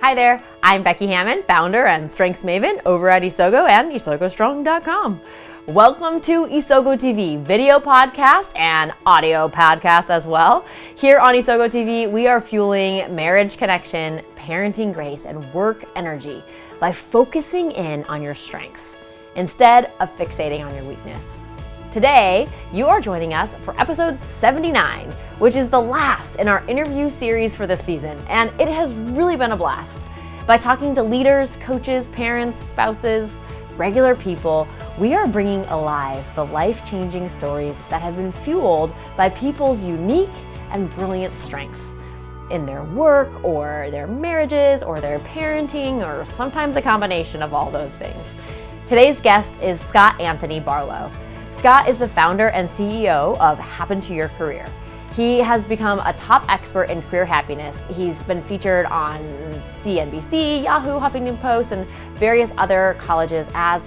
Hi there, I'm Becky Hammond, founder and strengths maven over at Isogo and isogostrong.com. Welcome to Isogo TV, video podcast and audio podcast as well. Here on Isogo TV, we are fueling marriage connection, parenting grace, and work energy by focusing in on your strengths instead of fixating on your weakness. Today, you are joining us for episode 79, which is the last in our interview series for this season, and it has really been a blast. By talking to leaders, coaches, parents, spouses, regular people, we are bringing alive the life-changing stories that have been fueled by people's unique and brilliant strengths in their work or their marriages or their parenting or sometimes a combination of all those things. Today's guest is Scott Anthony Barlow. Scott is the founder and CEO of Happen to Your Career. He has become a top expert in career happiness. He's been featured on CNBC, Yahoo, Huffington Post, and various other colleges as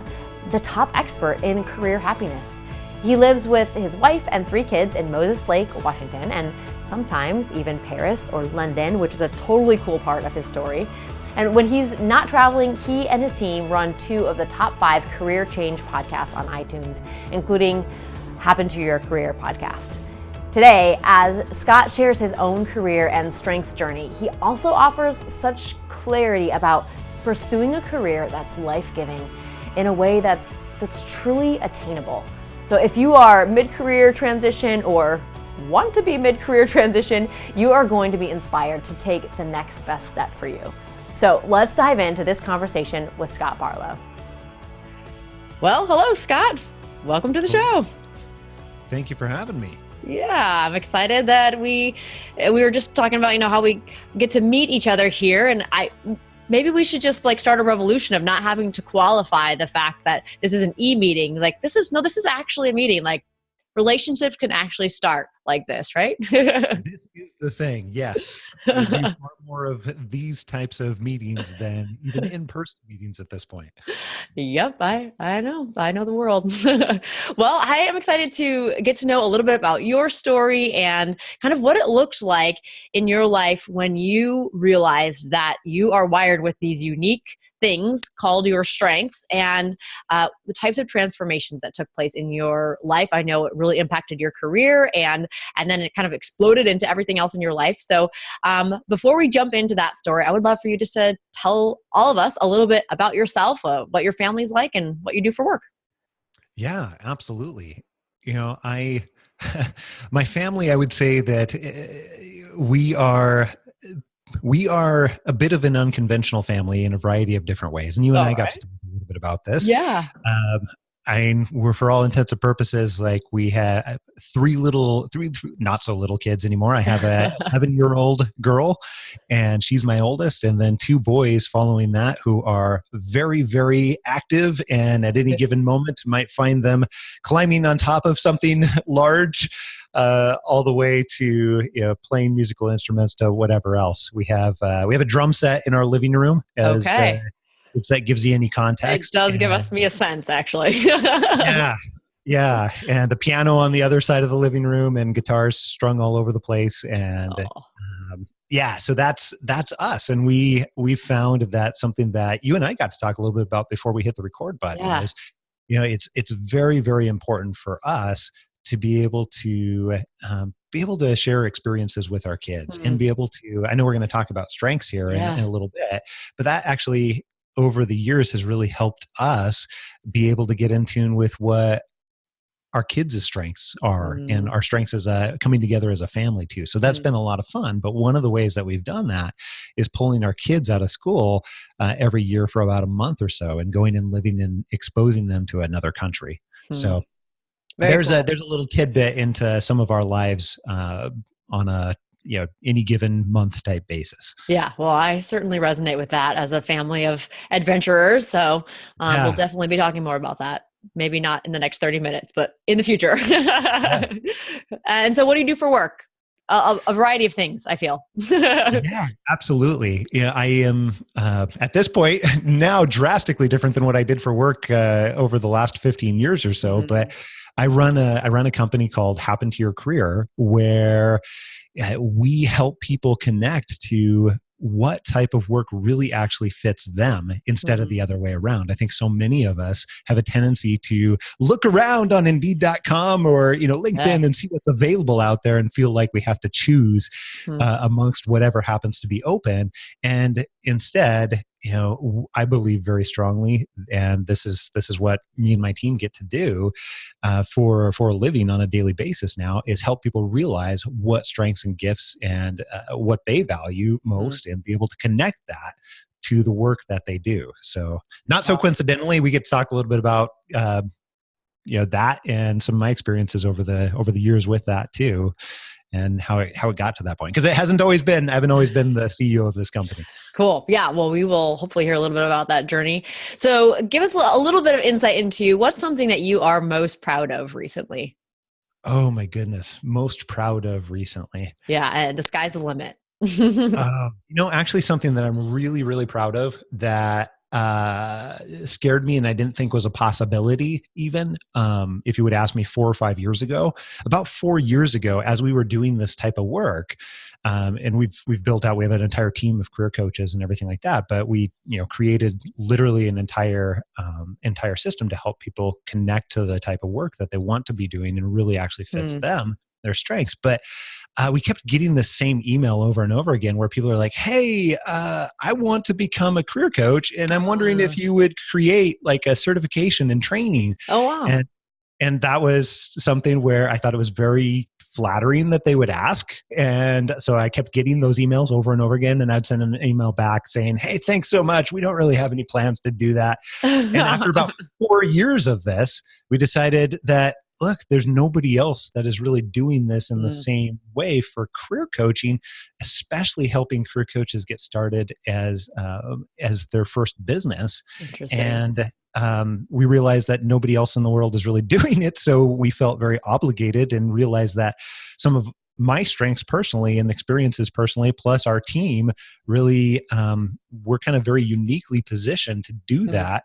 the top expert in career happiness. He lives with his wife and 3 kids in Moses Lake, Washington, and sometimes even Paris or London, which is a totally cool part of his story. And when he's not traveling, he and his team run 2 of the top 5 career change podcasts on iTunes, including Happen to Your Career podcast. Today, as Scott shares his own career and strengths journey, he also offers such clarity about pursuing a career that's life-giving in a way that's truly attainable. So if you are mid-career transition or want to be mid-career transition, you are going to be inspired to take the next best step for you. So let's dive into this conversation with Scott Barlow. Well, hello, Scott. Welcome to the show. Thank you for having me. Yeah, I'm excited that we were just talking about, how we get to meet each other here. And maybe we should just start a revolution of not having to qualify the fact that this is an e-meeting. This is actually a meeting. Relationships can actually start like this, right? This is the thing. Yes. We do far more of these types of meetings than even in-person meetings at this point. Yep. I know the world. Well, I am excited to get to know a little bit about your story and kind of what it looked like in your life when you realized that you are wired with these unique things called your strengths and the types of transformations that took place in your life. I know it really impacted your career and then it kind of exploded into everything else in your life. So before we jump into that story, I would love for you just to tell all of us a little bit about yourself, what your family's like and what you do for work. Yeah, absolutely. My family, I would say that we are a bit of an unconventional family in a variety of different ways. And you and I got to talk a little bit about this. Yeah. We're, for all intents and purposes, we have 3 not so little kids anymore. I have a 11-year-old girl and she's my oldest. And then 2 boys following that who are very, very active. And at any given moment might find them climbing on top of something large, all the way to playing musical instruments to whatever else. We have a drum set in our living room. If that gives you any context. It does give me a sense, actually. Yeah. And a piano on the other side of the living room and guitars strung all over the place. And so that's us. And we found that something that you and I got to talk a little bit about before we hit the record button is, it's very, very important for us to be able to share experiences with our kids and be able to, I know we're going to talk about strengths here in a little bit, but that actually over the years has really helped us be able to get in tune with what our kids' strengths are and our strengths as coming together as a family too. So that's been a lot of fun. But one of the ways that we've done that is pulling our kids out of school every year for about a month or so and going and living and exposing them to another country. So there's a little tidbit into some of our lives on a any given month type basis. Yeah, well, I certainly resonate with that as a family of adventurers. So we'll definitely be talking more about that. Maybe not in the next 30 minutes, but in the future. And so what do you do for work? A variety of things, I feel. Yeah, absolutely. I am at this point now drastically different than what I did for work over the last 15 years or so. But I run a company called Happen to Your Career, where we help people connect to what type of work really actually fits them instead of the other way around. I think so many of us have a tendency to look around on Indeed.com or LinkedIn and see what's available out there and feel like we have to choose amongst whatever happens to be open. And instead, I believe very strongly, and this is what me and my team get to do for a living on a daily basis now, is help people realize what strengths and gifts and what they value most, and be able to connect that to the work that they do. So, not so coincidentally, we get to talk a little bit about that and some of my experiences over the years with that too, and how it got to that point. Because I haven't always been the CEO of this company. Cool. Yeah. Well, we will hopefully hear a little bit about that journey. So give us a little bit of insight into what's something that you are most proud of recently. Oh my goodness. Most proud of recently. Yeah. And the sky's the limit. Actually something that I'm really, really proud of that scared me and I didn't think was a possibility even if you would ask me 4 or 5 years ago. About 4 years ago, as we were doing this type of work, and we've built out, we have an entire team of career coaches and everything like that, but we created literally an entire system to help people connect to the type of work that they want to be doing and really actually fits them, their strengths. But we kept getting the same email over and over again where people are like, hey, I want to become a career coach and I'm wondering if you would create like a certification and training. Oh, wow. And that was something where I thought it was very flattering that they would ask. And so I kept getting those emails over and over again. And I'd send an email back saying, hey, thanks so much. We don't really have any plans to do that. And after about 4 years of this, we decided that, look, there's nobody else that is really doing this in the same way for career coaching, especially helping career coaches get started as their first business. And we realized that nobody else in the world is really doing it. So we felt very obligated and realized that some of my strengths personally and experiences personally, plus our team, really we're kind of very uniquely positioned to do that.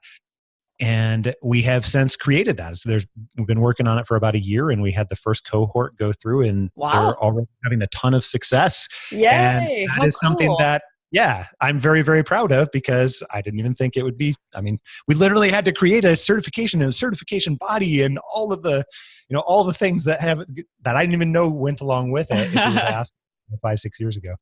And we have since created that. So we've been working on it for about a year, and we had the first cohort go through, and they're already having a ton of success. Yay! And that is something that, I'm very, very proud of, because I didn't even think it would be. I mean, we literally had to create a certification and a certification body and all of the, all the things that I didn't even know went along with it. If you would ask 5-6 years ago.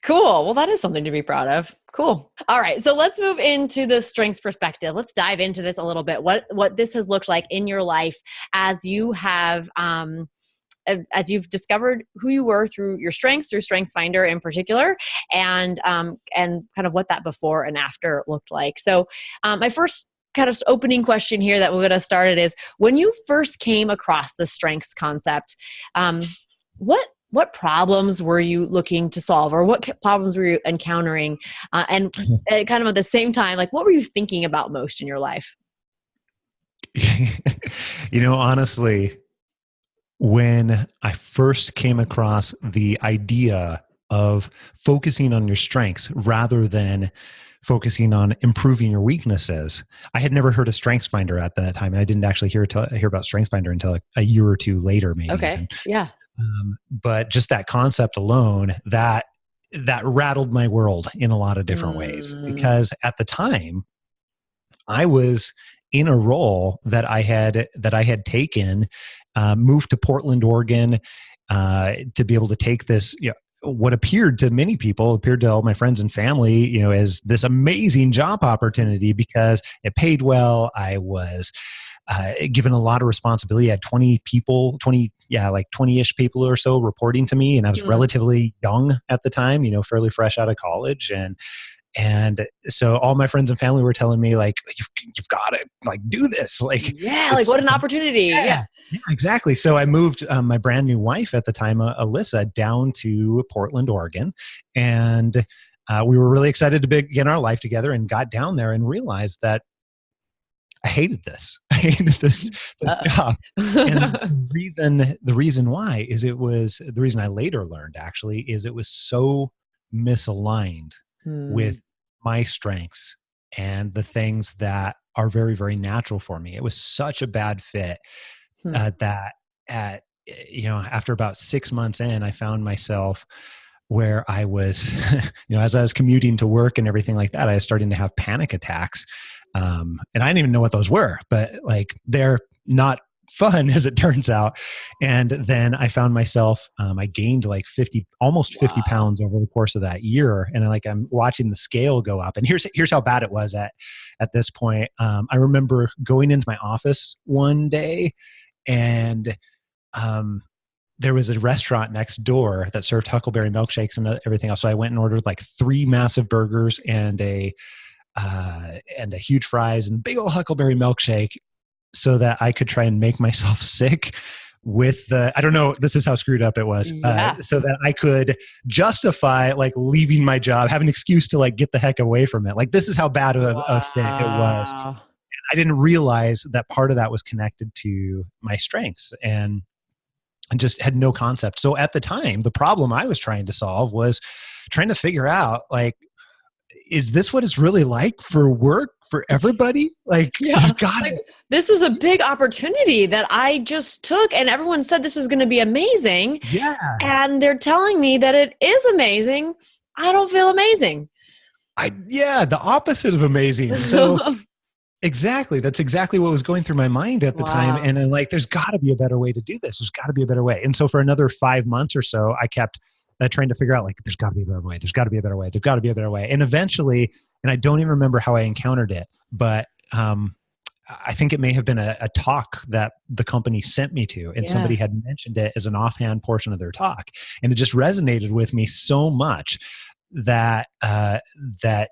Cool. Well, that is something to be proud of. Cool. All right. So let's move into the strengths perspective. Let's dive into this a little bit. What this has looked like in your life as you have, as you've discovered who you were through your strengths, through StrengthsFinder in particular, and kind of what that before and after looked like. So my first kind of opening question here that we're going to start it is, when you first came across the strengths concept, what problems were you looking to solve, or what problems were you encountering? And kind of at the same time, like, what were you thinking about most in your life? Honestly, when I first came across the idea of focusing on your strengths rather than focusing on improving your weaknesses, I had never heard of StrengthsFinder at that time. And I didn't actually hear about StrengthsFinder until a year or two later, maybe. Okay. Yeah. But just that concept alone, that rattled my world in a lot of different ways, because at the time I was in a role that I had taken, moved to Portland, Oregon, to be able to take this, what appeared to all my friends and family, as this amazing job opportunity because it paid well. I was given a lot of responsibility. I had 20-ish people or so reporting to me. And I was relatively young at the time, fairly fresh out of college. And so all my friends and family were telling me, like, you've got to do this. Like, what an opportunity. Yeah, exactly. So I moved my brand new wife at the time, Alyssa, down to Portland, Oregon. And we were really excited to begin our life together, and got down there and realized that I hated this. I hated this job. And the reason why is the reason I later learned actually is it was so misaligned with my strengths and the things that are very, very natural for me. It was such a bad fit that after about 6 months in, I found myself where I was, as I was commuting to work and everything like that, I was starting to have panic attacks. And I didn't even know what those were, but like they're not fun as it turns out. And then I found myself, I gained like almost 50 pounds over the course of that year. And I'm watching the scale go up. And here's how bad it was at this point. I remember going into my office one day, and there was a restaurant next door that served huckleberry milkshakes and everything else. So I went and ordered like 3 massive burgers and a huge fries and big old huckleberry milkshake, so that I could try and make myself sick with I don't know, this is how screwed up it was. So that I could justify like leaving my job, have an excuse to like get the heck away from it. Like, this is how bad of a thing it was. I didn't realize that part of that was connected to my strengths, and just had no concept. So at the time, the problem I was trying to solve was trying to figure out, like, is this what it's really like for work for everybody? Like, this is a big opportunity that I just took, and everyone said this was going to be amazing. Yeah. And they're telling me that it is amazing. I don't feel amazing. The opposite of amazing. So exactly. That's exactly what was going through my mind at the time. And I'm like, there's got to be a better way to do this. There's got to be a better way. And so for another 5 months or so, I kept trying to figure out, like, there's got to be a better way. There's got to be a better way. There's got to be a better way. And eventually, and I don't even remember how I encountered it, but I think it may have been a talk that the company sent me to, and somebody had mentioned it as an offhand portion of their talk. And it just resonated with me so much that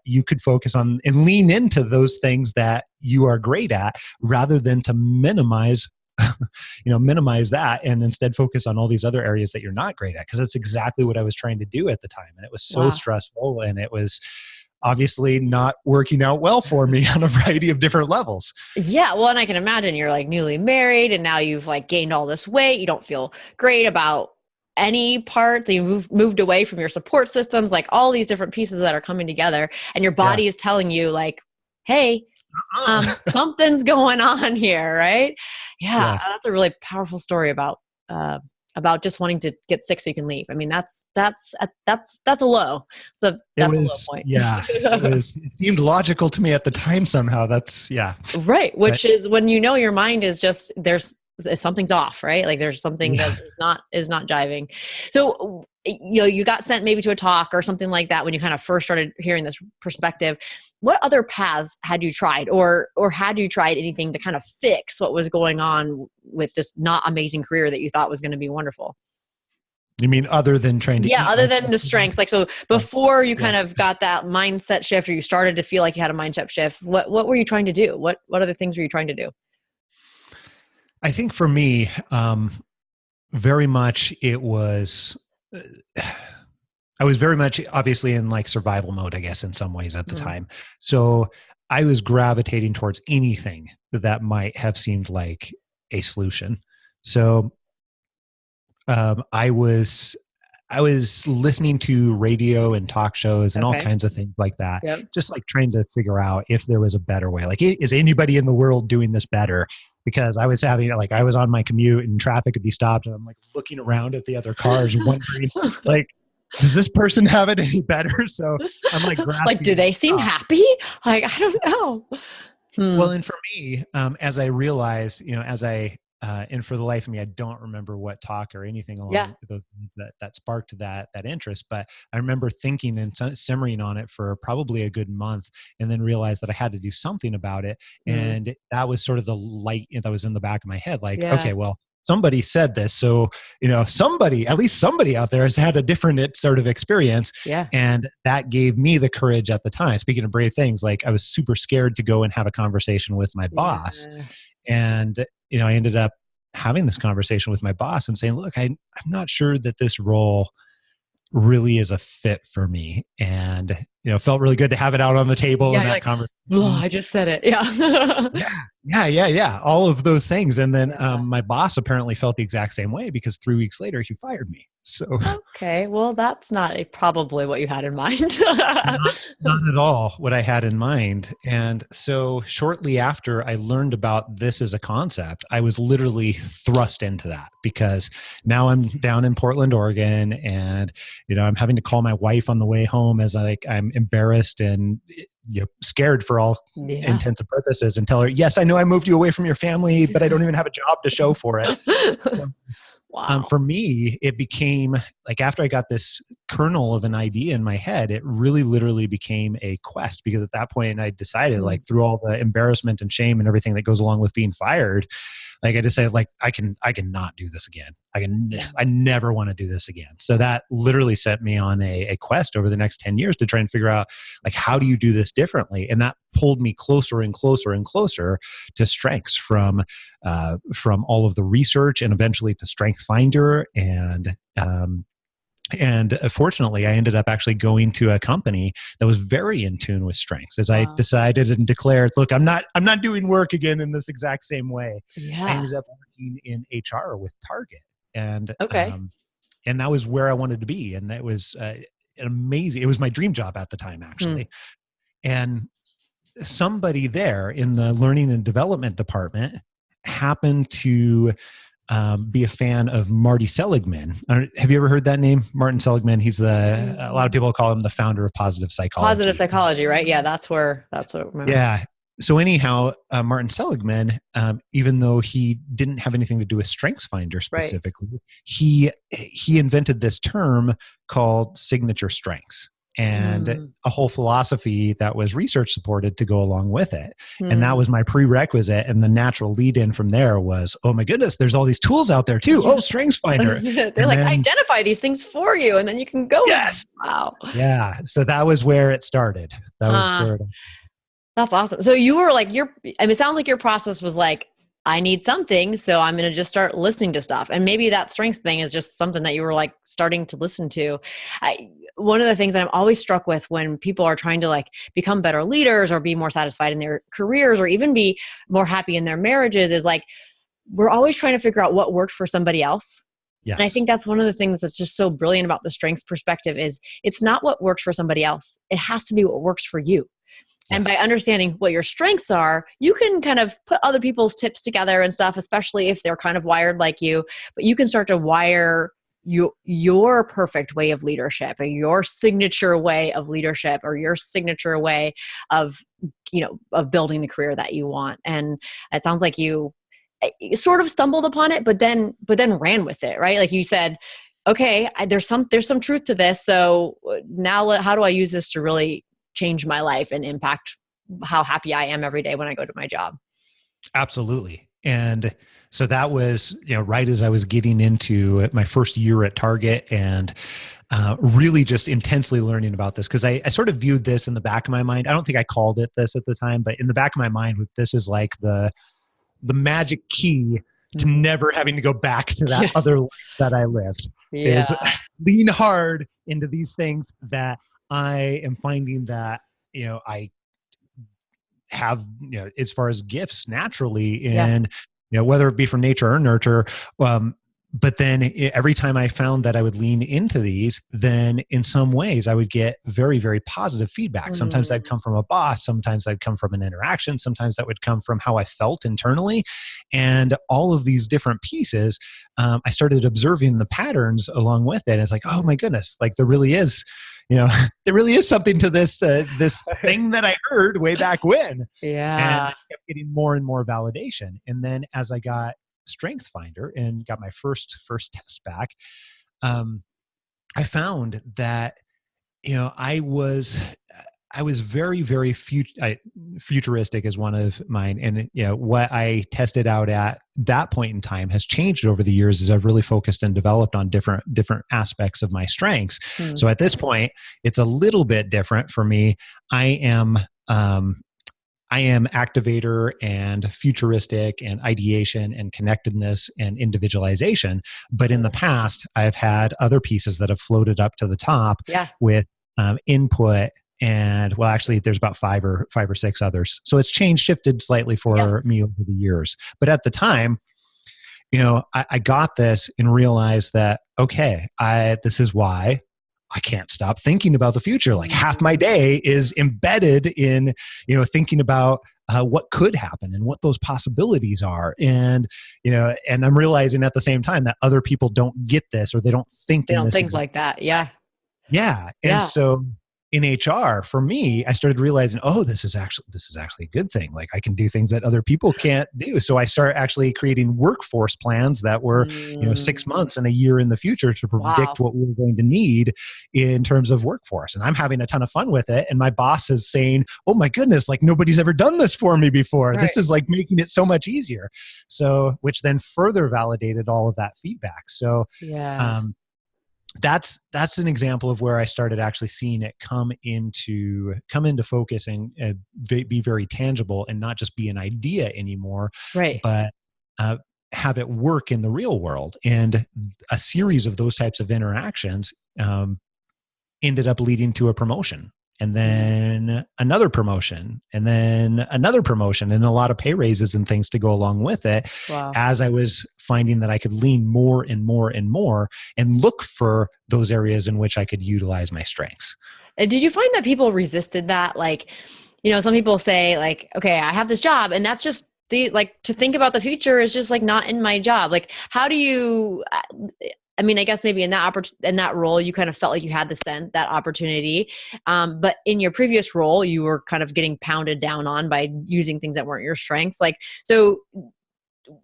you could focus on and lean into those things that you are great at, rather than to minimize that, and instead focus on all these other areas that you're not great at. Because that's exactly what I was trying to do at the time. And it was so stressful, and it was obviously not working out well for me on a variety of different levels. Yeah. Well, and I can imagine you're like newly married, and now you've like gained all this weight. You don't feel great about any parts. You've moved away from your support systems, like all these different pieces that are coming together, and your body is telling you, like, hey, something's going on here, right? Yeah, that's a really powerful story about just wanting to get sick so you can leave. I mean, that's a low. That's a low point. Yeah, it seemed logical to me at the time somehow. Right. Which is when your mind is just something's off, right? Like there's something that is not jiving. So, you got sent maybe to a talk or something like that when you kind of first started hearing this perspective. What other paths had you tried, or had you tried anything to kind of fix what was going on with this not amazing career that you thought was going to be wonderful? You mean other than trying to other than the strengths? Like, so before you kind of got that mindset shift, or you started to feel like you had a mindset shift, what were you trying to do? What other things were you trying to do? I think for me, very much it was, I was very much obviously in like survival mode, I guess, in some ways at the time. So I was gravitating towards anything that might have seemed like a solution. So I was listening to radio and talk shows and all kinds of things like that. Just like trying to figure out if there was a better way. Like, is anybody in the world doing this better? Because I was I was on my commute and traffic would be stopped, and I'm like looking around at the other cars wondering, like, does this person have it any better? So I'm like, like, do they seem happy? Like, I don't know. Well, and for me, as I realized, and for the life of me, I don't remember what talk or anything along that sparked that interest. But I remember thinking and simmering on it for probably a good month, and then realized that I had to do something about it. And that was sort of the light that was in the back of my head. Like, okay, well, somebody said this. So, at least somebody out there has had a different sort of experience. And that gave me the courage at the time. Speaking of brave things, like I was super scared to go and have a conversation with my boss. And, I ended up having this conversation with my boss and saying, look, I'm not sure that this role really is a fit for me. And felt really good to have it out on the table in that conversation. I just said it. Yeah. Yeah. All of those things. And then my boss apparently felt the exact same way because 3 weeks later he fired me. So okay, well, that's not probably what you had in mind. not at all what I had in mind. And so shortly after I learned about this as a concept, I was literally thrust into that because now I'm down in Portland, Oregon, and I'm having to call my wife on the way home as I'm embarrassed and scared for all intents and purposes, and tell her, yes, I know I moved you away from your family, but I don't even have a job to show for it. Wow. For me, it became like after I got this kernel of an idea in my head, it really literally became a quest, because at that point I decided like through all the embarrassment and shame and everything that goes along with being fired, like I decided like I can not do this again. I never want to do this again. So that literally set me on a quest over the next 10 years to try and figure out like, how do you do this differently? And that pulled me closer and closer and closer to strengths from all of the research and eventually to Strength Finder. And fortunately, I ended up actually going to a company that was very in tune with strengths as I decided and declared, look, I'm not doing work again in this exact same way. Yeah. I ended up working in HR with Target. And and that was where I wanted to be. And that was amazing. It was my dream job at the time, actually. And somebody there in the learning and development department happened to be a fan of Marty Seligman. Have you ever heard that name? Martin Seligman. He's a lot of people call him the founder of positive psychology. Positive psychology, right? Yeah, that's what I remember. Yeah. So anyhow, Martin Seligman, even though he didn't have anything to do with StrengthsFinder specifically, he invented this term called signature strengths, and a whole philosophy that was research supported to go along with it. And that was my prerequisite. And the natural lead in from there was, oh my goodness, there's all these tools out there too. Oh, StrengthsFinder. They're identify these things for you, and then you can go. Yes. Wow. Yeah. So that was where it started. That's awesome. So you were like, it sounds like your process was like, I need something, so I'm going to just start listening to stuff. And maybe that strengths thing is just something that you were like starting to listen to. One of the things that I'm always struck with when people are trying to like become better leaders or be more satisfied in their careers or even be more happy in their marriages is like, we're always trying to figure out what worked for somebody else. Yes. And I think that's one of the things that's just so brilliant about the strengths perspective is it's not what works for somebody else. It has to be what works for you. And by understanding what your strengths are, you can kind of put other people's tips together and stuff, especially if they're kind of wired like you. But you can start to wire your perfect way of leadership or your signature way of leadership or your signature way of building the career that you want. And it sounds like you sort of stumbled upon it, but then ran with it, right? Like you said, okay, there's some truth to this. So now how do I use this to really change my life and impact how happy I am every day when I go to my job? Absolutely. And so that was, right as I was getting into my first year at Target and really just intensely learning about this, because I sort of viewed this in the back of my mind. I don't think I called it this at the time, but in the back of my mind, this is like the magic key to never having to go back to that other life that I lived. Is lean hard into these things that I am finding that, I have, as far as gifts naturally and, whether it be from nature or nurture. But then every time I found that I would lean into these, then in some ways I would get very, very positive feedback. Sometimes that'd come from a boss. Sometimes that'd come from an interaction. Sometimes that would come from how I felt internally. And all of these different pieces, I started observing the patterns along with it. And it's like, oh my goodness, like there really is something to this thing that I heard way back when. Yeah. And I kept getting more and more validation. And then as I got StrengthsFinder and got my first test back, I found that, I was very, very futuristic is one of mine. And, what I tested out at that point in time has changed over the years as I've really focused and developed on different aspects of my strengths. So at this point, it's a little bit different for me. I am activator and futuristic and ideation and connectedness and individualization. But in the past, I've had other pieces that have floated up to the top with input and well, actually there's about five or six others. So it's shifted slightly for me over the years. But at the time, I got this and realized that, okay, this is why I can't stop thinking about the future. Like half my day is embedded in, thinking about what could happen and what those possibilities are. And, and I'm realizing at the same time that other people don't get this, or they don't think like that. Yeah. Yeah. And so in HR, for me, I started realizing, oh, this is actually a good thing. Like I can do things that other people can't do. So I started actually creating workforce plans that were, 6 months and a year in the future to predict what we were going to need in terms of workforce. And I'm having a ton of fun with it. And my boss is saying, oh my goodness, like nobody's ever done this for me before. Right. This is like making it so much easier. So, which then further validated all of that feedback. So, that's an example of where I started actually seeing it come into focus and be very tangible, and not just be an idea anymore, right? But have it work in the real world. And a series of those types of interactions ended up leading to a promotion, and then another promotion, and then another promotion, and a lot of pay raises and things to go along with it. Wow. As I was finding that I could lean more and more and more and look for those areas in which I could utilize my strengths. Did you find that people resisted that? Like, some people say like, okay, I have this job, and that's just to think about the future is just like not in my job. Like, how do you, I guess maybe in that role, you kind of felt like you had that opportunity. But in your previous role, you were kind of getting pounded down on by using things that weren't your strengths. Like, so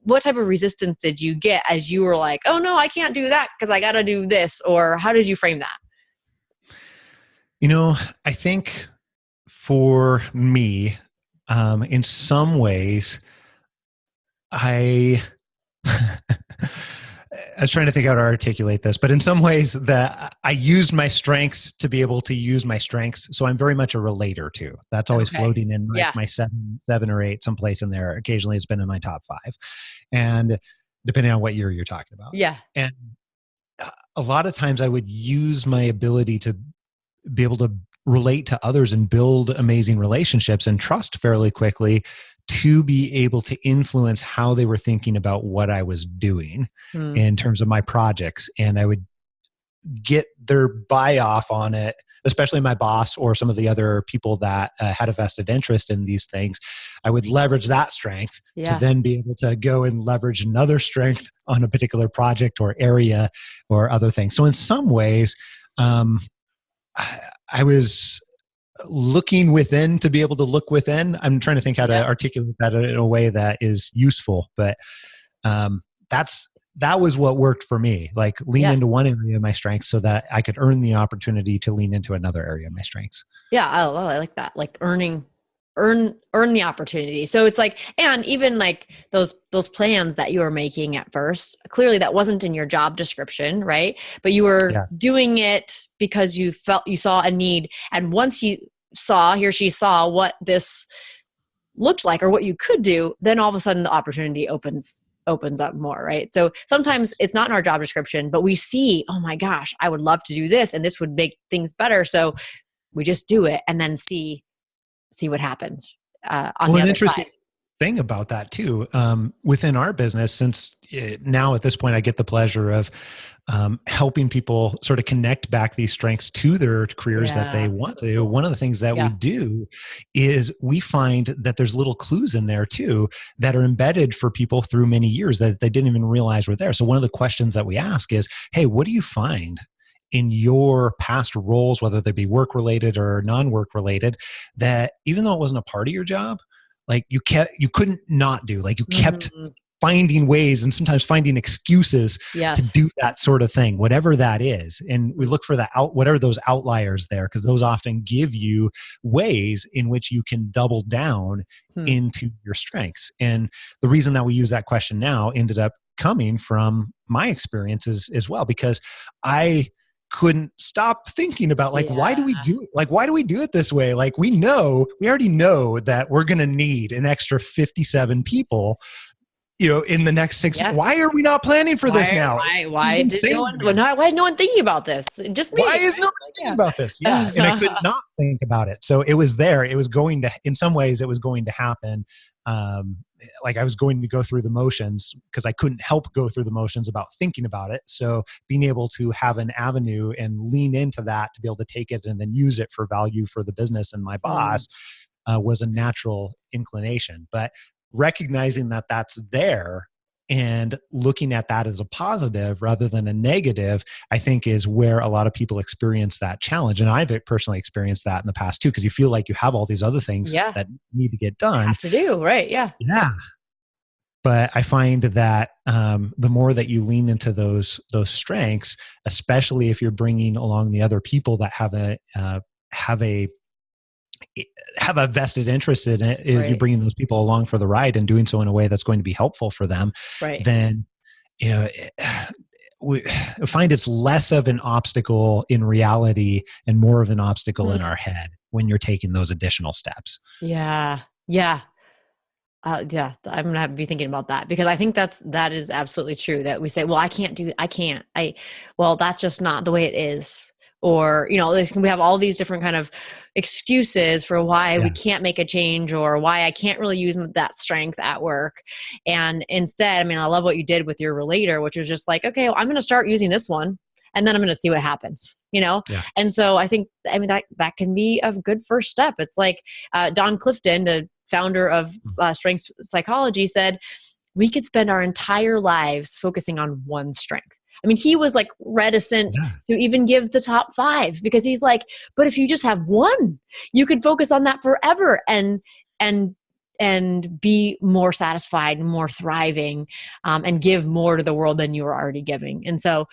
what type of resistance did you get as you were like, oh no, I can't do that because I got to do this? Or how did you frame that? I think for me, in some ways, I was trying to think how to articulate this, but in some ways that I used my strengths to be able to use my strengths. So I'm very much a relator too. That's always floating in my seven or eight, someplace in there. Occasionally it's been in my top 5, and depending on what year you're talking about. Yeah. And a lot of times I would use my ability to be able to relate to others and build amazing relationships and trust fairly quickly to be able to influence how they were thinking about what I was doing in terms of my projects. And I would get their buy off on it, especially my boss or some of the other people that had a vested interest in these things. I would leverage that strength to then be able to go and leverage another strength on a particular project or area or other things. So in some ways, I was looking within to be able to look within. I'm trying to think how to articulate that in a way that is useful, but that was what worked for me. Like lean into one area of my strengths so that I could earn the opportunity to lean into another area of my strengths. Yeah, I like that. Like earn the opportunity. So it's like, and even like those plans that you were making at first, clearly that wasn't in your job description, right? But you were doing it because you saw a need. And once he or she saw what this looked like or what you could do, then all of a sudden the opportunity opens up more, right? So sometimes it's not in our job description, but we see, oh my gosh, I would love to do this and this would make things better. So we just do it and then see what happens on the other side. Thing about that too, within our business, since now at this point I get the pleasure of helping people sort of connect back these strengths to their careers that they want to. One of the things that we do is we find that there's little clues in there too that are embedded for people through many years that they didn't even realize were there. So one of the questions that we ask is, hey, what do you find in your past roles, whether they be work related or non-work related, that even though it wasn't a part of your job, like you couldn't not do, like you kept finding ways and sometimes finding excuses to do that sort of thing, whatever that is. And we look for what are those outliers there? Because those often give you ways in which you can double down into your strengths. And the reason that we use that question now ended up coming from my experiences as well, because I couldn't stop thinking about why do we do it? Like, why do we do it this way? Like we already know that we're going to need an extra 57 people in the next 6 Yeah. months, why are we not planning for this now? Why is no one thinking about this? Just me. Why is no one thinking about this? Yeah. And I could not think about it. So it was there. It was going to, in some ways, it was going to happen. Like I was going to go through the motions because I couldn't help go through the motions about thinking about it. So being able to have an avenue and lean into that to be able to take it and then use it for value for the business and my boss was a natural inclination. But recognizing that that's there and looking at that as a positive rather than a negative, I think is where a lot of people experience that challenge. And I've personally experienced that in the past too, because you feel like you have all these other things that need to get done. Have to do, right? Yeah. Yeah. But I find that the more that you lean into those strengths, especially if you're bringing along the other people that have a vested interest in it, if you're bringing those people along for the ride and doing so in a way that's going to be helpful for them, then we find it's less of an obstacle in reality and more of an obstacle in our head when you're taking those additional steps. Yeah. I'm going to have to be thinking about that, because I think that is absolutely true, that we say, well, well, that's just not the way it is. Or, we have all these different kind of excuses for why we can't make a change or why I can't really use that strength at work. And instead, I love what you did with your relator, which was just like, okay, well, I'm going to start using this one and then I'm going to see what happens, And so I think, that can be a good first step. It's like Don Clifton, the founder of strength psychology, said, we could spend our entire lives focusing on one strength. He was like reticent to even give the top 5, because he's like, but if you just have one, you could focus on that forever and be more satisfied and more thriving, and give more to the world than you are already giving. And so,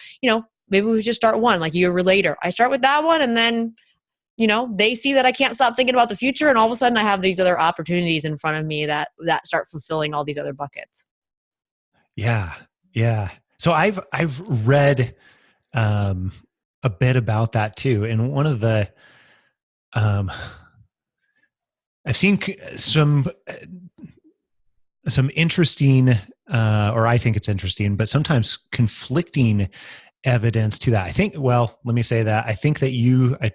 maybe we just start one, like your relator. I start with that one, and then, they see that I can't stop thinking about the future. And all of a sudden I have these other opportunities in front of me that start fulfilling all these other buckets. Yeah. Yeah. So I've read a bit about that too. And one of the, I've seen some interesting, or I think it's interesting, but sometimes conflicting evidence to that. I think that I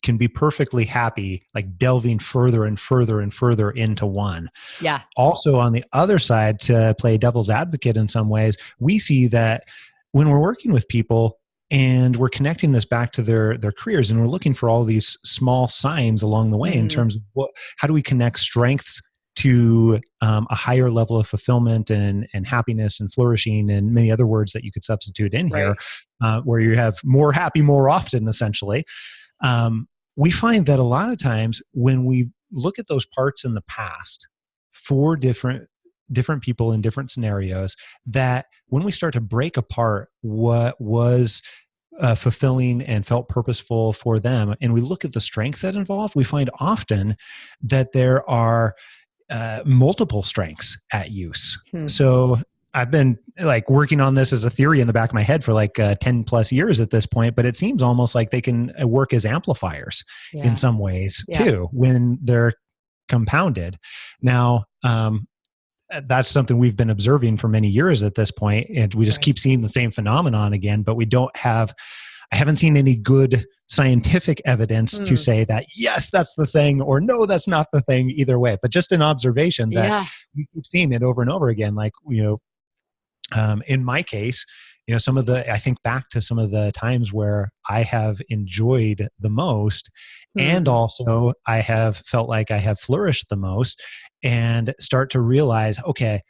can be perfectly happy, like delving further and further and further into one. Yeah. Also, on the other side, to play devil's advocate in some ways, we see that when we're working with people and we're connecting this back to their careers, and we're looking for all these small signs along the way in terms of how do we connect strengths to a higher level of fulfillment and happiness and flourishing, and many other words that you could substitute in here, where you have more happy more often, essentially. We find that a lot of times when we look at those parts in the past for different people in different scenarios, that when we start to break apart what was fulfilling and felt purposeful for them, and we look at the strengths that involve, we find often that there are multiple strengths at use. So I've been like working on this as a theory in the back of my head for like 10 plus years at this point, but it seems almost like they can work as amplifiers in some ways too, when they're compounded. Now, that's something we've been observing for many years at this point, and we just keep seeing the same phenomenon again, but I haven't seen any good scientific evidence to say that, yes, that's the thing, or no, that's not the thing, either way, but just an observation that we keep seeing it over and over again. Like, in my case, I think back to some of the times where I have enjoyed the most, and also I have felt like I have flourished the most, and start to realize, okay,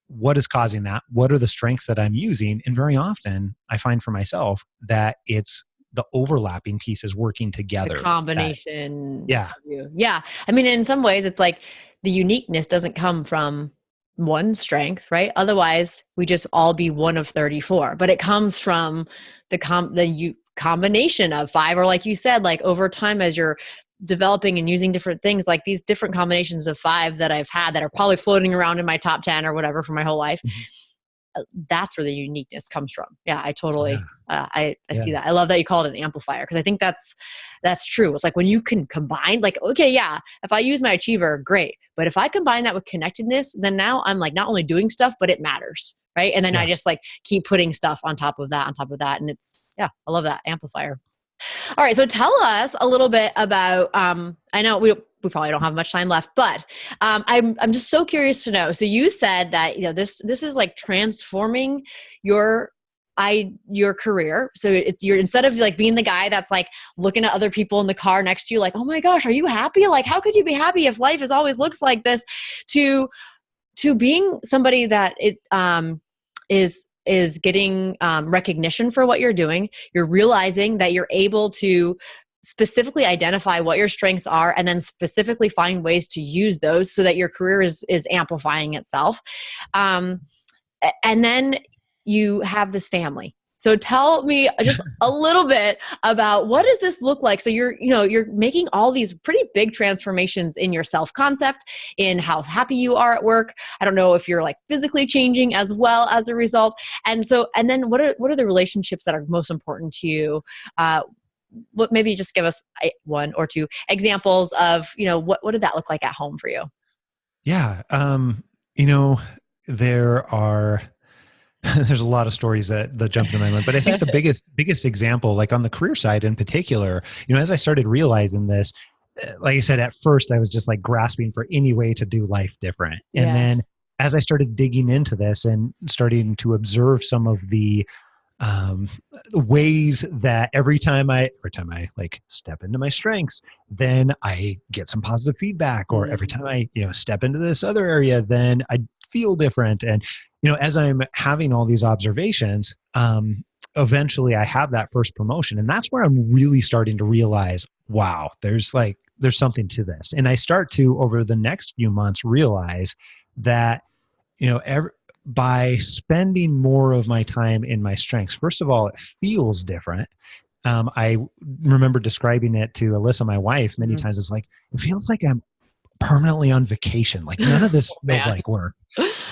what is causing that? What are the strengths that I'm using? And very often I find for myself that it's the overlapping pieces working together. The combination. Yeah. In some ways it's like the uniqueness doesn't come from one strength, right? Otherwise we just all be one of 34, but it comes from the combination of 5, or like you said, like over time, as you're developing and using different things, like these different combinations of 5 that I've had that are probably floating around in my top 10 or whatever for my whole life. that's where the uniqueness comes from. Yeah, I totally, Yeah. I Yeah. see that. I love that you call it an amplifier, because I think that's true. It's like when you can combine, like, okay, yeah, if I use my achiever, great. But if I combine that with connectedness, then now I'm like not only doing stuff, but it matters. Right. And then I just like keep putting stuff on top of that, on top of that. And it's, yeah, I love that amplifier. All right. So tell us a little bit about, I know we probably don't have much time left, but I'm just so curious to know. So you said that, this is like transforming your career. So you're, instead of like being the guy that's like looking at other people in the car next to you, like, oh my gosh, are you happy? Like, how could you be happy if life always looks like this? To being somebody that is getting recognition for what you're doing. You're realizing that you're able to specifically identify what your strengths are, and then specifically find ways to use those so that your career is amplifying itself. And then you have this family. So tell me just a little bit about, what does this look like? So you're making all these pretty big transformations in your self-concept, in how happy you are at work. I don't know if you're like physically changing as well as a result. And then what are the relationships that are most important to you? Maybe just give us one or two examples of, what did that look like at home for you? Yeah. There are, there's a lot of stories that jump into my mind, but I think the biggest example, like on the career side in particular, as I started realizing this, like I said, at first I was just like grasping for any way to do life different. And then as I started digging into this and starting to observe some of the ways that every time I like step into my strengths, then I get some positive feedback, or every time I, step into this other area, then I feel different. And, as I'm having all these observations, eventually I have that first promotion. And that's where I'm really starting to realize, wow, there's something to this. And I start to, over the next few months, realize that, by spending more of my time in my strengths, first of all, it feels different. I remember describing it to Alyssa, my wife, many times. It's like, it feels like I'm permanently on vacation. Like none of this feels like work.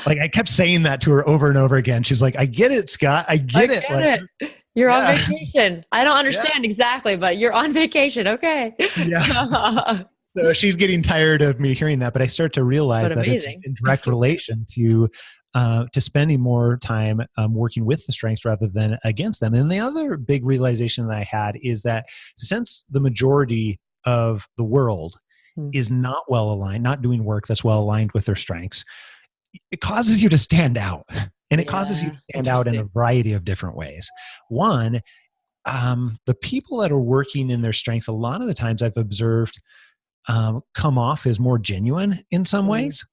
Like I kept saying that to her over and over again. She's like, I get it, Scott. I get it. You're on vacation. I don't understand exactly, but you're on vacation. Okay. Yeah. So she's getting tired of me hearing that, but I start to realize that it's in direct relation to spending more time working with the strengths rather than against them. And the other big realization that I had is that since the majority of the world is not well aligned, not doing work that's well aligned with their strengths, it causes you to stand out. And it causes you to stand out in a variety of different ways. One, the people that are working in their strengths, a lot of the times I've observed come off as more genuine in some ways,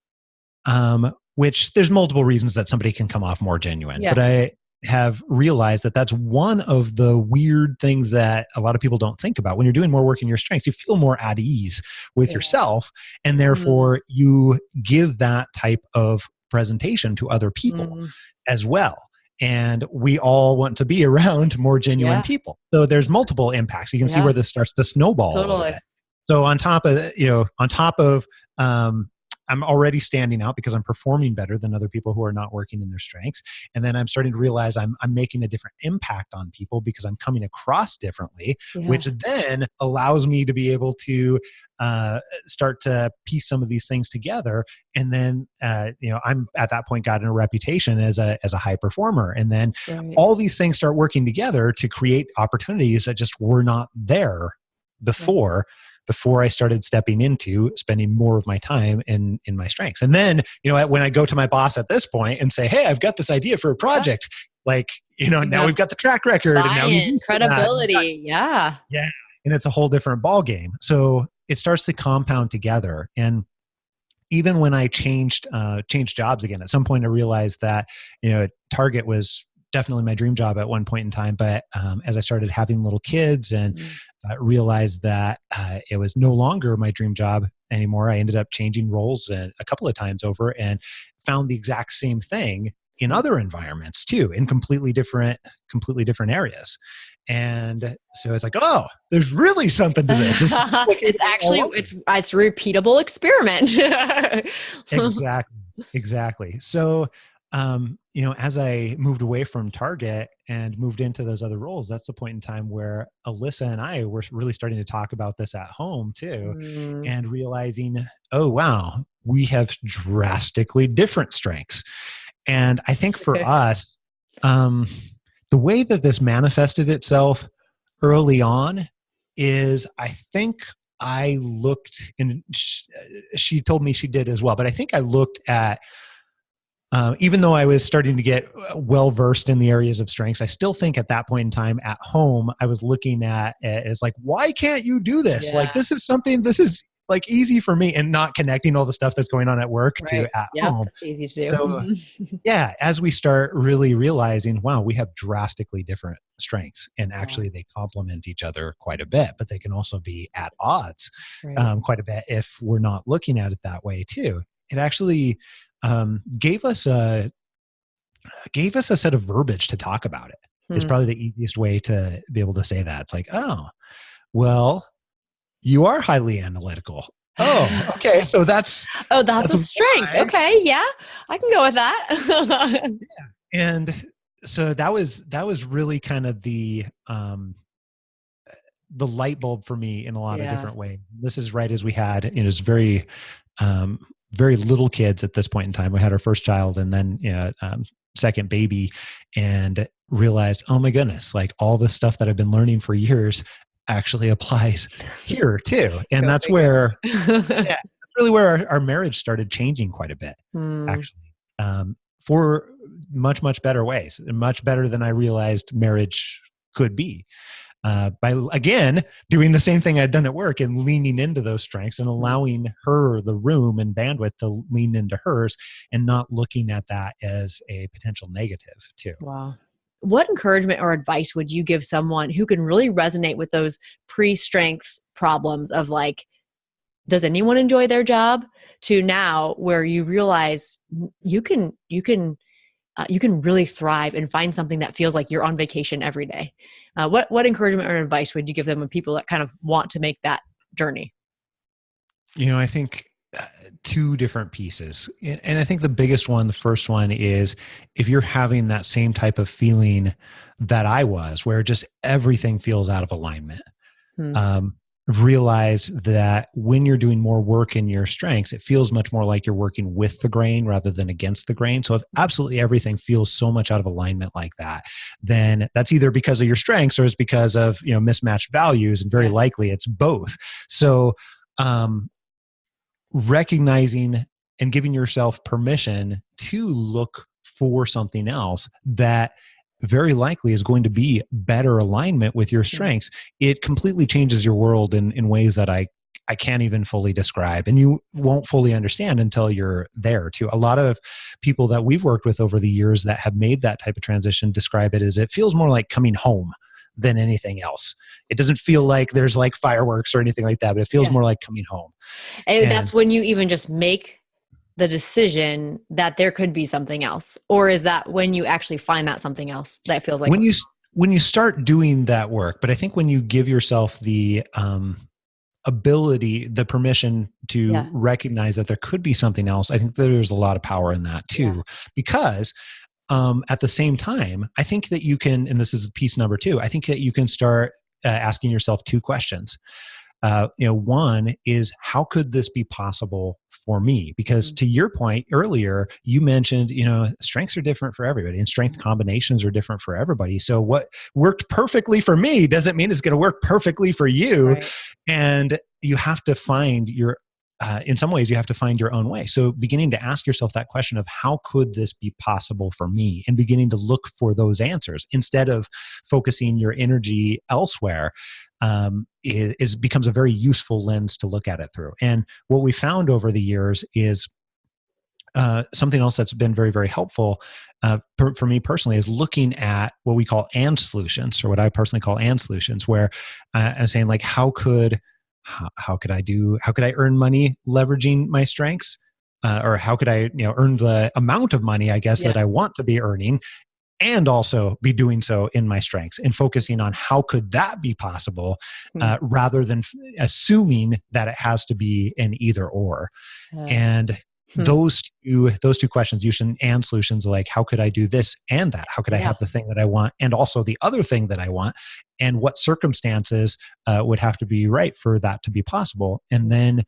which there's multiple reasons that somebody can come off more genuine. But I have realized that that's one of the weird things that a lot of people don't think about. When you're doing more work in your strengths, you feel more at ease with yourself, and therefore you give that type of presentation to other people as well. And we all want to be around more genuine people. So there's multiple impacts. You can see where this starts to snowball a little bit. So on top of, I'm already standing out because I'm performing better than other people who are not working in their strengths. And then I'm starting to realize I'm making a different impact on people because I'm coming across differently, which then allows me to be able to start to piece some of these things together. And then, I'm at that point gotten a reputation as a high performer. And then all these things start working together to create opportunities that just were not there before I started stepping into spending more of my time in my strengths. And then, when I go to my boss at this point and say, hey, I've got this idea for a project, now we've got the track record and now he's credibility. Yeah. And it's a whole different ball game. So it starts to compound together. And even when I changed jobs again, at some point I realized that, Target was definitely my dream job at one point in time. But as I started having little kids and realized that it was no longer my dream job anymore, I ended up changing roles a couple of times over and found the exact same thing in other environments too, in completely different areas. And so it's like, oh, there's really something to this. It's actually, it's a repeatable experiment. Exactly. So, as I moved away from Target and moved into those other roles, that's the point in time where Alyssa and I were really starting to talk about this at home too, and realizing, oh, wow, we have drastically different strengths. And I think for us, the way that this manifested itself early on is, I think I looked, and she told me she did as well, but I think I looked at, even though I was starting to get well-versed in the areas of strengths, I still think at that point in time at home, I was looking at it as like, why can't you do this? Yeah. Like, this is like easy for me, and not connecting all the stuff that's going on at work to at home. Easy to do. So yeah, as we start really realizing, wow, we have drastically different strengths, and actually they complement each other quite a bit, but they can also be at odds quite a bit if we're not looking at it that way too. It actually gave us a set of verbiage to talk about it. Is probably the easiest way to be able to say that. It's like, oh, well, you are highly analytical. Oh, okay. So that's a strength. Why. Okay. Yeah. I can go with that. Yeah. And so that was really kind of the light bulb for me in a lot of different ways. This is right as we had, it was very little kids at this point in time. We had our first child, and then second baby, and realized, oh my goodness, like all the stuff that I've been learning for years actually applies here too. And that's where, that's really where our marriage started changing quite a bit, actually, for much, much better ways, and much better than I realized marriage could be. By, again, doing the same thing I'd done at work and leaning into those strengths and allowing her the room and bandwidth to lean into hers, and not looking at that as a potential negative too. Wow. What encouragement or advice would you give someone who can really resonate with those pre-strengths problems of like, does anyone enjoy their job, to now where you realize you can really thrive and find something that feels like you're on vacation every day? What encouragement or advice would you give them when people that kind of want to make that journey? I think two different pieces. And I think the biggest one, the first one, is if you're having that same type of feeling that I was, where just everything feels out of alignment, realize that when you're doing more work in your strengths, it feels much more like you're working with the grain rather than against the grain. So if absolutely everything feels so much out of alignment like that, then that's either because of your strengths or it's because of, mismatched values, and very likely it's both. So, recognizing and giving yourself permission to look for something else that very likely is going to be better alignment with your strengths, it completely changes your world in ways that I can't even fully describe, and you won't fully understand until you're there too. A lot of people that we've worked with over the years that have made that type of transition describe it as, it feels more like coming home than anything else. It doesn't feel like there's like fireworks or anything like that, but it feels more like coming home. And that's when you even just make the decision that there could be something else? Or is that when you actually find that something else that feels like... When you start doing that work, but I think when you give yourself the ability, the permission to recognize that there could be something else, I think there's a lot of power in that too. Because at the same time, I think that you can, and this is piece number two, I think that you can start asking yourself two questions. One is, how could this be possible for me? Because to your point earlier, you mentioned, strengths are different for everybody, and strength combinations are different for everybody. So what worked perfectly for me doesn't mean it's going to work perfectly for you. Right. And you have to find in some ways, you have to find your own way. So beginning to ask yourself that question of, how could this be possible for me? And beginning to look for those answers instead of focusing your energy elsewhere, becomes a very useful lens to look at it through. And what we found over the years is something else that's been very, very helpful for me personally, is looking at what we call and solutions, or what I personally call and solutions, where I'm saying, like, how could I earn money leveraging my strengths? Or how could I, earn the amount of money, I guess, that I want to be earning, and also be doing so in my strengths, and focusing on how could that be possible, rather than assuming that it has to be an either or. And those two questions, use and solutions, like how could I do this and that? How could I have the thing that I want and also the other thing that I want? And what circumstances would have to be right for that to be possible? And then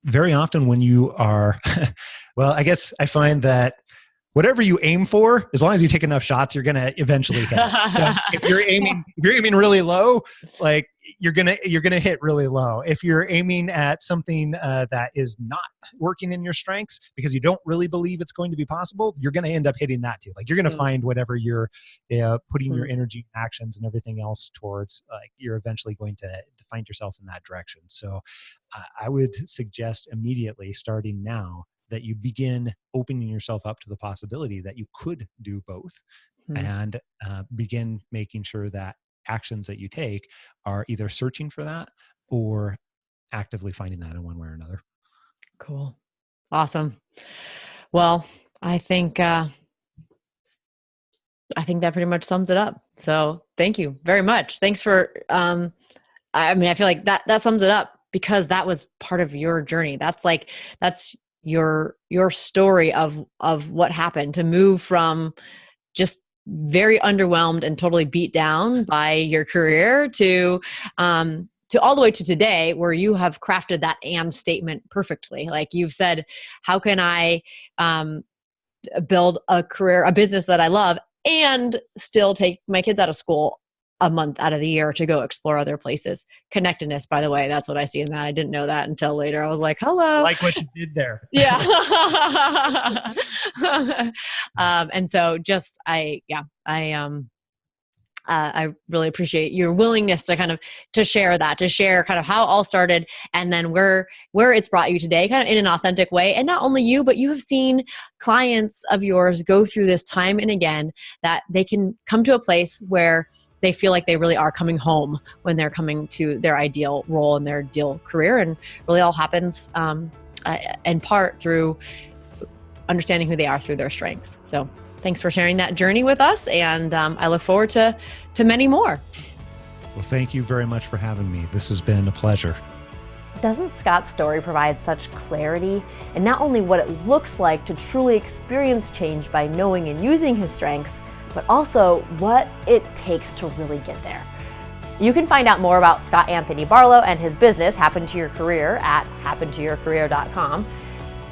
very often when you are, well, I guess I find that whatever you aim for, as long as you take enough shots, you're going to eventually hit it. So if you're aiming really low, like you're gonna hit really low. If you're aiming at something that is not working in your strengths because you don't really believe it's going to be possible, you're going to end up hitting that too. Like you're going to find whatever you're putting your energy, actions, and everything else towards. Like you're eventually going to find yourself in that direction. So I would suggest immediately, starting now, that you begin opening yourself up to the possibility that you could do both, and begin making sure that actions that you take are either searching for that or actively finding that in one way or another. Cool. Awesome. Well, I think that pretty much sums it up. So thank you very much. Thanks for, I feel like that sums it up, because that was part of your journey. That's your story of what happened to move from just very underwhelmed and totally beat down by your career to all the way to today, where you have crafted that and statement perfectly. Like you've said, how can I build a business that I love and still take my kids out of school a month out of the year to go explore other places? Connectedness, by the way, that's what I see in that. I didn't know that until later. I was like, hello. I like what you did there. Yeah. And so just, I really appreciate your willingness to share kind of how it all started, and then where it's brought you today, kind of in an authentic way. And not only you, but you have seen clients of yours go through this time and again, that they can come to a place where they feel like they really are coming home when they're coming to their ideal role and their ideal career. And really all happens in part through understanding who they are through their strengths. So thanks for sharing that journey with us. And I look forward to many more. Well, thank you very much for having me. This has been a pleasure. Doesn't Scott's story provide such clarity in not only what it looks like to truly experience change by knowing and using his strengths, but also what it takes to really get there? You can find out more about Scott Anthony Barlow and his business, Happen to Your Career, at happentoyourcareer.com.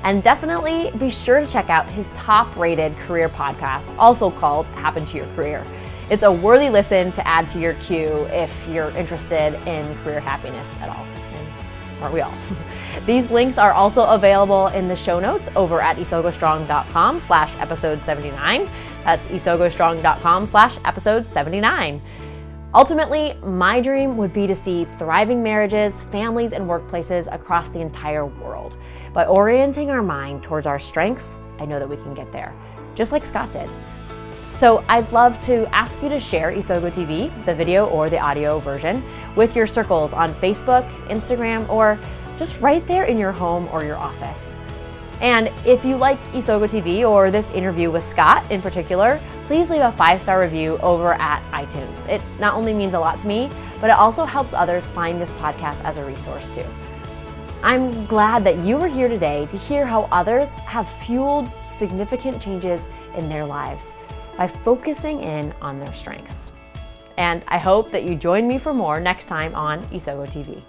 And definitely be sure to check out his top-rated career podcast, also called Happen to Your Career. It's a worthy listen to add to your queue if you're interested in career happiness at all. And aren't we all? These links are also available in the show notes over at isogostrong.com/episode 79. That's isogostrong.com/episode 79. Ultimately, my dream would be to see thriving marriages, families, and workplaces across the entire world. By orienting our mind towards our strengths, I know that we can get there, just like Scott did. So I'd love to ask you to share Isogo TV, the video or the audio version, with your circles on Facebook, Instagram, or just right there in your home or your office. And if you like Isogo TV or this interview with Scott in particular, please leave a 5-star review over at iTunes. It not only means a lot to me, but it also helps others find this podcast as a resource too. I'm glad that you were here today to hear how others have fueled significant changes in their lives by focusing in on their strengths. And I hope that you join me for more next time on Isogo TV.